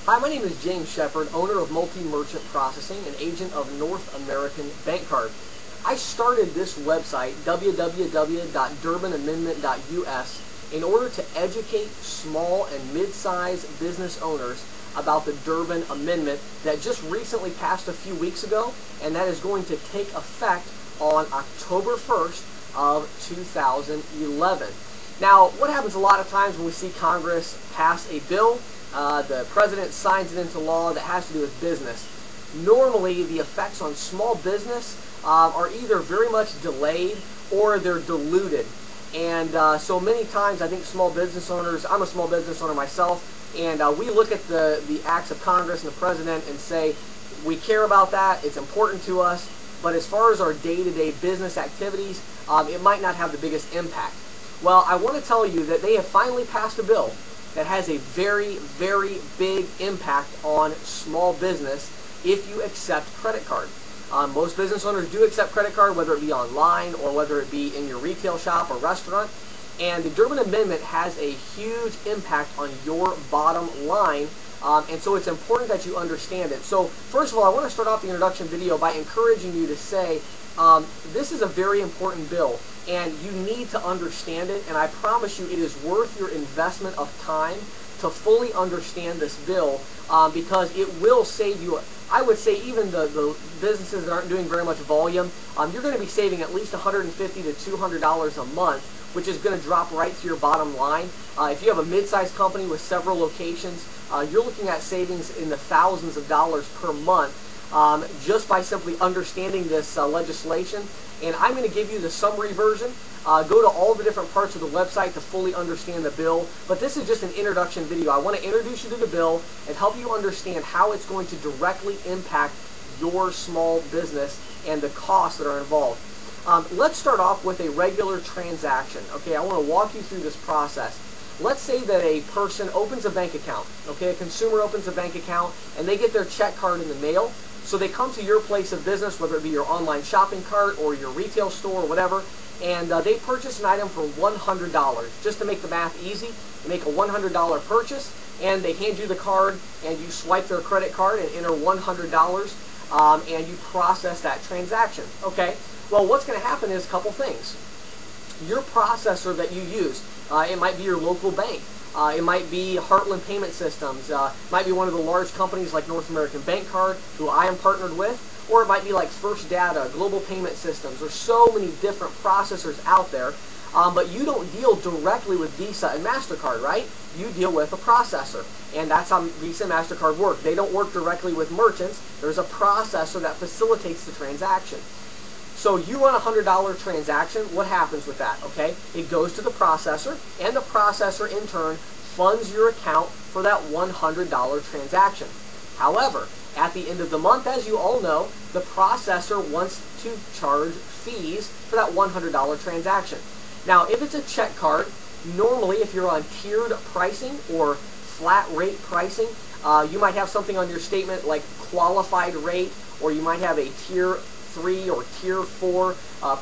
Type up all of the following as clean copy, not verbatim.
Hi, my name is James Shepard, owner of Multi-Merchant Processing and agent of North American Bank Card. I started this website, www.durbinamendment.us, in order to educate small and mid-sized business owners about the Durbin Amendment that just recently passed a few weeks ago, and that is going to take effect on October 1st of 2011. Now, what happens a lot of times when we see Congress pass a bill, the president signs it into law that has to do with business. Normally, the effects on small business are either very much delayed or they're diluted. And so many times, I think small business owners, I'm a small business owner myself, and we look at the acts of Congress and the president and say, we care about that, it's important to us, but as far as our day-to-day business activities, it might not have the biggest impact. Well, I want to tell you that they have finally passed a bill that has a very, very big impact on small business if you accept credit card. Most business owners do accept credit card, whether it be online or whether it be in your retail shop or restaurant. And the Durbin Amendment has a huge impact on your bottom line. And so it's important that you understand it. So first of all, I want to start off the introduction video by encouraging you to say, this is a very important bill, and you need to understand it, and I promise you it is worth your investment of time to fully understand this bill, because it will save you, I would say even the businesses that aren't doing very much volume, you're going to be saving at least $150 to $200 a month, which is going to drop right to your bottom line. If you have a mid-sized company with several locations, you're looking at savings in the thousands of dollars per month just by simply understanding this legislation. And I'm going to give you the summary version. Go to all the different parts of the website to fully understand the bill. But this is just an introduction video. I want to introduce you to the bill and help you understand how it's going to directly impact your small business and the costs that are involved. Let's start off with a regular transaction. Okay, I want to walk you through this process. Let's say that a person opens a bank account. Okay, a consumer opens a bank account and they get their check card in the mail. So they come to your place of business, whether it be your online shopping cart or your retail store or whatever, and they purchase an item for $100. Just to make the math easy, they make a $100 purchase, and they hand you the card, and you swipe their credit card and enter $100, and you process that transaction. Okay, well, what's going to happen is a couple things. Your processor that you use, it might be your local bank. It might be Heartland Payment Systems. It might be one of the large companies like North American Bank Card, who I am partnered with, or it might be like First Data, Global Payment Systems. There's so many different processors out there, but you don't deal directly with Visa and MasterCard, right? You deal with a processor, and that's how Visa and MasterCard work. They don't work directly with merchants. There's a processor that facilitates the transaction. So you run a $100 transaction, what happens with that, okay? It goes to the processor, and the processor in turn funds your account for that $100 transaction. However, at the end of the month, as you all know, the processor wants to charge fees for that $100 transaction. Now, if it's a check card, normally if you're on tiered pricing or flat rate pricing, you might have something on your statement like qualified rate, or you might have a tier 3 or tier 4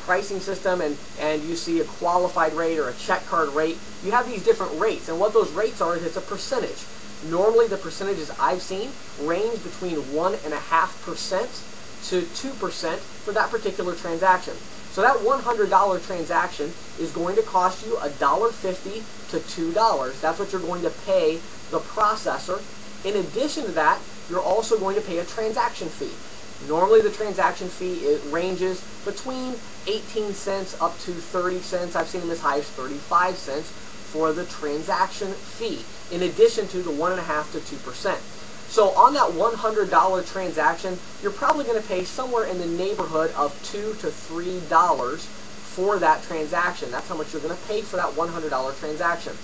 pricing system, and you see a qualified rate or a check card rate. You have these different rates, and what those rates are is it's a percentage. Normally the percentages I've seen range between 1.5% to 2% for that particular transaction. So that $100 transaction is going to cost you $1.50 to $2. That's what you're going to pay the processor. In addition to that, you're also going to pay a transaction fee. Normally the transaction fee ranges between 18 cents up to 30 cents. I've seen them as high as 35 cents for the transaction fee, in addition to the 1.5% to 2%. So on that $100 transaction, you're probably going to pay somewhere in the neighborhood of $2 to $3 for that transaction. That's how much you're going to pay for that $100 transaction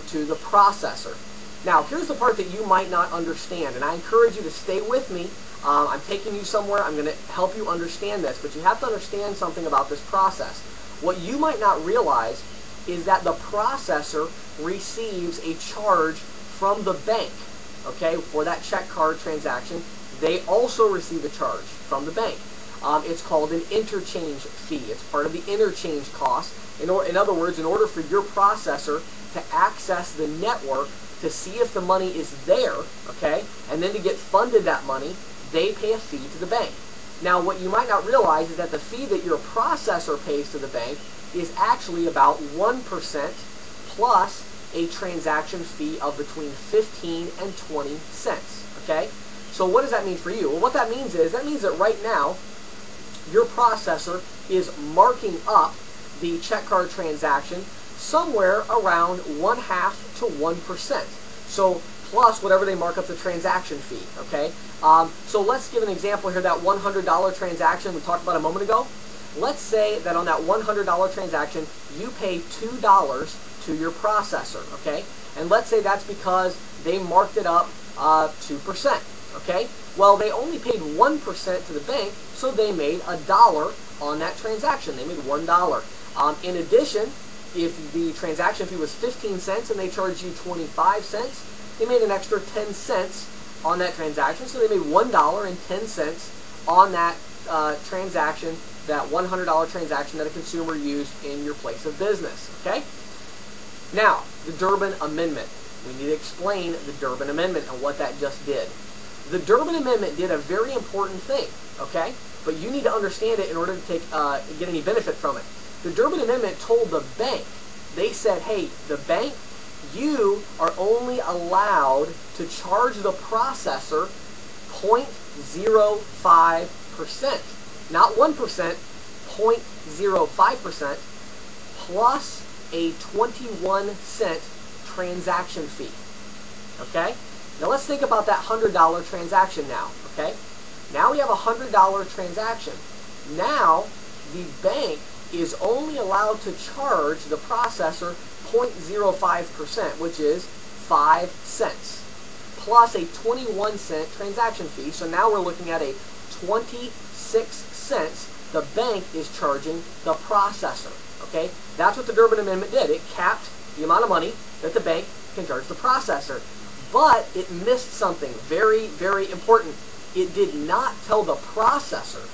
to the processor. Now, here's the part that you might not understand, and I encourage you to stay with me. I'm taking you somewhere. I'm going to help you understand this, but you have to understand something about this process. What you might not realize is that the processor receives a charge from the bank, okay, for that check card transaction. They also receive a charge from the bank. It's called an interchange fee. It's part of the interchange cost. In other words, in order for your processor to access the network to see if the money is there, okay? And then to get funded that money, they pay a fee to the bank. Now, what you might not realize is that the fee that your processor pays to the bank is actually about 1% plus a transaction fee of between 15 and 20 cents, okay? So what does that mean for you? Well, what that means is, that means that right now, your processor is marking up the check card transaction somewhere around 0.5 to 1%. So plus whatever they mark up the transaction fee, okay? So let's give an example here, that $100 transaction we talked about a moment ago. Let's say that on that $100 transaction, you pay $2 to your processor, okay? And let's say that's because they marked it up 2%, okay? Well, they only paid 1% to the bank, so they made $1 on that transaction. They made $1. In addition, if the transaction fee was 15 cents and they charged you 25 cents, they made an extra 10 cents on that transaction, so they made $1.10 on that transaction, that $100 transaction that a consumer used in your place of business, okay? Now, the Durbin Amendment. We need to explain the Durbin Amendment and what that just did. The Durbin Amendment did a very important thing, okay? But you need to understand it in order to get any benefit from it. The Durbin Amendment told the bank, they said, hey, the bank, you are only allowed to charge the processor 0.05%. Not 1%, 0.05% plus a 21-cent transaction fee. Okay? Now let's think about that $100 transaction now. Okay? Now we have a $100 transaction. Now the bank is only allowed to charge the processor 0.05%, which is 5 cents, plus a 21-cent transaction fee. So now we're looking at a 26 cents the bank is charging the processor. Okay? That's what the Durbin Amendment did. It capped the amount of money that the bank can charge the processor. But it missed something very, very important. It did not tell the processor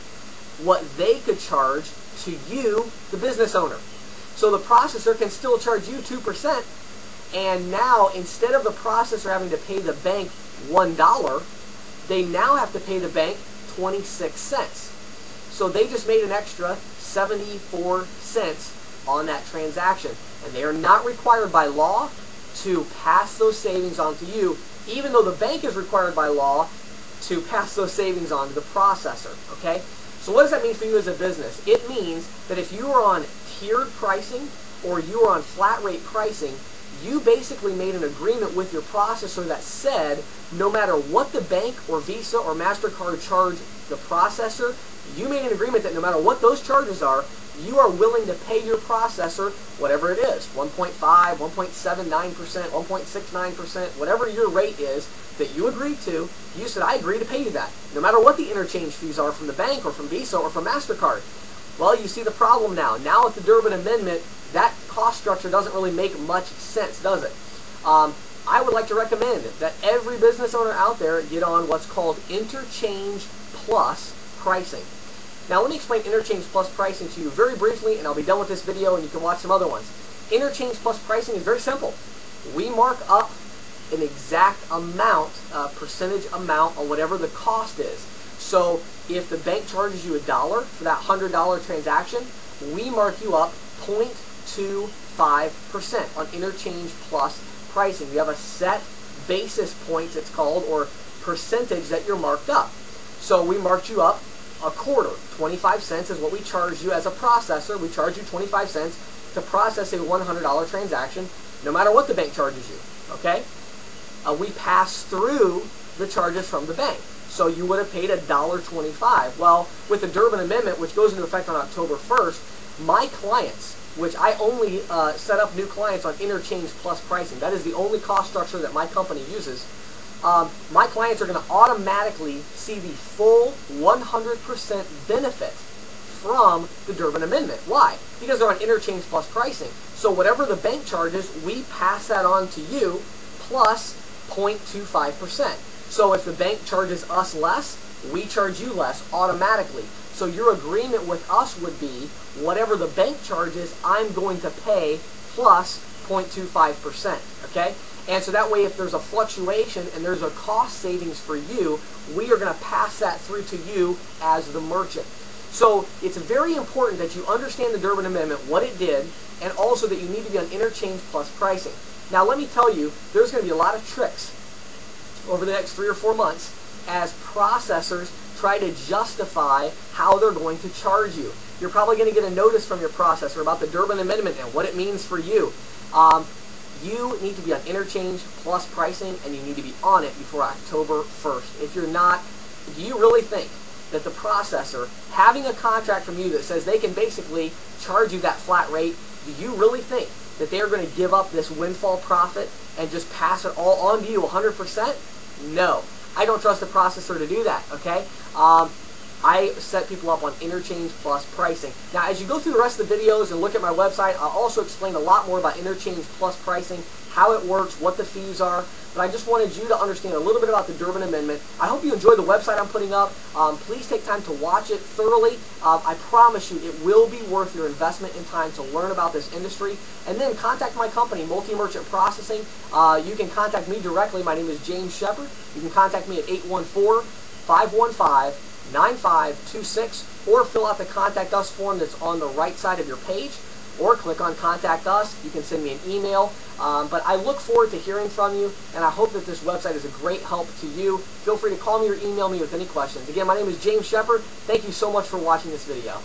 what they could charge to you, the business owner. So the processor can still charge you 2%, and now instead of the processor having to pay the bank $1, they now have to pay the bank 26 cents. So they just made an extra 74 cents on that transaction. And they are not required by law to pass those savings on to you, even though the bank is required by law to pass those savings on to the processor. Okay? So what does that mean for you as a business? It means that if you are on tiered pricing or you are on flat rate pricing, you basically made an agreement with your processor that said no matter what the bank or Visa or MasterCard charge the processor, you made an agreement that no matter what those charges are, you are willing to pay your processor whatever it is, 1.5, 1.79%, 1.69%, whatever your rate is that you agreed to. You said, I agree to pay you that, no matter what the interchange fees are from the bank or from Visa or from MasterCard. Well, you see the problem now. Now with the Durbin Amendment, that cost structure doesn't really make much sense, does it? I would like to recommend that every business owner out there get on what's called interchange plus pricing. Now let me explain interchange plus pricing to you very briefly, and I'll be done with this video and you can watch some other ones. Interchange plus pricing is very simple. We mark up an exact amount, percentage amount on whatever the cost is. So if the bank charges you $1 for that $100 transaction, we mark you up 0.25% on interchange plus pricing. You have a set basis points, it's called, or percentage that you're marked up. So we marked you up a quarter. 25 cents is what we charge you as a processor. We charge you 25 cents to process a $100 transaction, no matter what the bank charges you. Okay? We pass through the charges from the bank. So you would have paid $1.25. Well, with the Durbin Amendment, which goes into effect on October 1st, my clients, which I only set up new clients on interchange plus pricing. That is the only cost structure that my company uses. My clients are going to automatically see the full 100% benefit from the Durbin Amendment. Why? Because they're on interchange plus pricing. So whatever the bank charges, we pass that on to you plus 0.25%. So if the bank charges us less, we charge you less automatically. So your agreement with us would be whatever the bank charges, I'm going to pay plus 0.25%. Okay? And so that way, if there's a fluctuation and there's a cost savings for you, we are going to pass that through to you as the merchant. So it's very important that you understand the Durbin Amendment, what it did, and also that you need to be on interchange plus pricing. Now let me tell you, there's going to be a lot of tricks over the next 3 or 4 months as processors try to justify how they're going to charge you. You're probably going to get a notice from your processor about the Durbin Amendment and what it means for you. You need to be on interchange plus pricing, and you need to be on it before October 1st. If you're not, do you really think that the processor, having a contract from you that says they can basically charge you that flat rate, do you really think that they're going to give up this windfall profit and just pass it all on to you 100%? No. I don't trust the processor to do that, okay? I set people up on interchange plus pricing. Now, as you go through the rest of the videos and look at my website, I'll also explain a lot more about interchange plus pricing, how it works, what the fees are. But I just wanted you to understand a little bit about the Durbin Amendment. I hope you enjoy the website I'm putting up. Please take time to watch it thoroughly. I promise you it will be worth your investment in time to learn about this industry. And then contact my company, Multi-Merchant Processing. You can contact me directly. My name is James Shepard. You can contact me at 814-515-9526, or fill out the Contact Us form that's on the right side of your page, or click on Contact Us. You can send me an email. But I look forward to hearing from you, and I hope that this website is a great help to you. Feel free to call me or email me with any questions. Again, my name is James Shepard. Thank you so much for watching this video.